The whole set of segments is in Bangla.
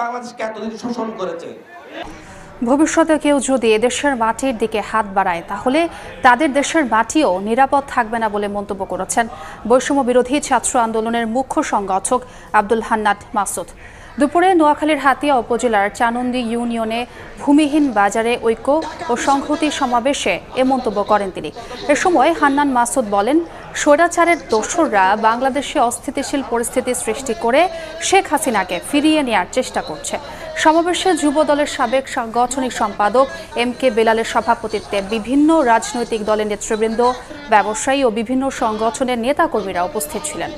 বাংলাদেশকে এতদিন শোষণ করেছে। ভবিষ্যতে কেউ যদি এদেশের মাটির দিকে হাত বাড়ায় তাহলে তাদের দেশের মাটিও নিরাপদ থাকবে না বলে মন্তব্য করেছেন বৈষম্য বিরোধী ছাত্র আন্দোলনের মুখ্য সংগঠক আব্দুল হান্নান মাসুদ। দুপুরে নোয়াখালীর হাতিয়া উপজেলার চানন্দি ইউনিয়নে ভূমিহীন বাজারে ঐক্য ও সংহতি সমাবেশে এ মন্তব্য করেন তিনি। এ সময় হান্নান মাসুদ বলেন, স্বৈরাচারের দোসররা বাংলাদেশে অস্থিতিশীল পরিস্থিতি সৃষ্টি করে শেখ হাসিনাকে ফিরিয়ে নেওয়ার চেষ্টা করছে। সমাবেশে যুব দলের সাবেক সাংগঠনিক সম্পাদক MK বেলালের সভাপতিত্বে বিভিন্ন রাজনৈতিক দলের নেতৃবৃন্দ, ব্যবসায়ী ও বিভিন্ন সংগঠনের নেতাকর্মীরা উপস্থিত ছিলেন।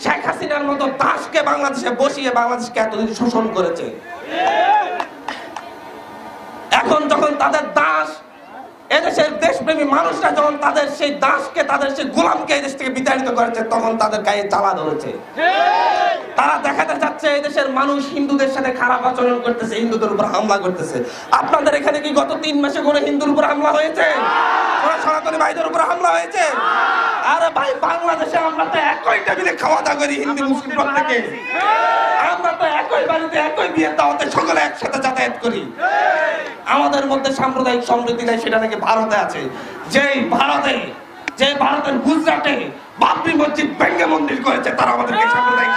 শেখ হাসিনার মতো দাসকে বাংলাদেশে বসিয়ে বাংলাদেশকে এতদিন শোষণ করেছে। এখন যখন তাদের দাস এদেশের দেশপ্রেমী মানুষরা যখন তাদের সেই দাসকে তাদের সেই গোলামকে এই দেশ থেকে বিতাড়িত করেছে তখন তাদের গায়ে জ্বালা ধরেছে। তারা দেখাতে চাচ্ছে এই দেশের মানুষ হিন্দুদের সাথে খারাপ আচরণ করতেছে, হিন্দুদের উপর হামলা করতেছে। আপনাদের এখানে কি গত 3 মাসে কোনো হিন্দুর উপর হামলা হয়েছে? কোনো সনাতনী ভাইদের উপর হামলা হয়েছে? আরে ভাই, বাংলাদেশে আমরা তো একই টেবিলে খাওয়া দাওয়া করি, হিন্দু মুসলিম প্রত্যেকে। আমরা তো একই বাড়িতে একই বিয়ের দাওয়াতে সকলে একসাথে যাতায়াত করি। আমাদের মধ্যে সাম্প্রদায়িক সম্প্রীতি নাই, সেটা নাকি ভারতে আছে। যে ভারতের গুজরাটে বাবরি মসজিদ ভেঙ্গে মন্দির করেছে, তারা আমাদেরকে সাম্প্রদায়িক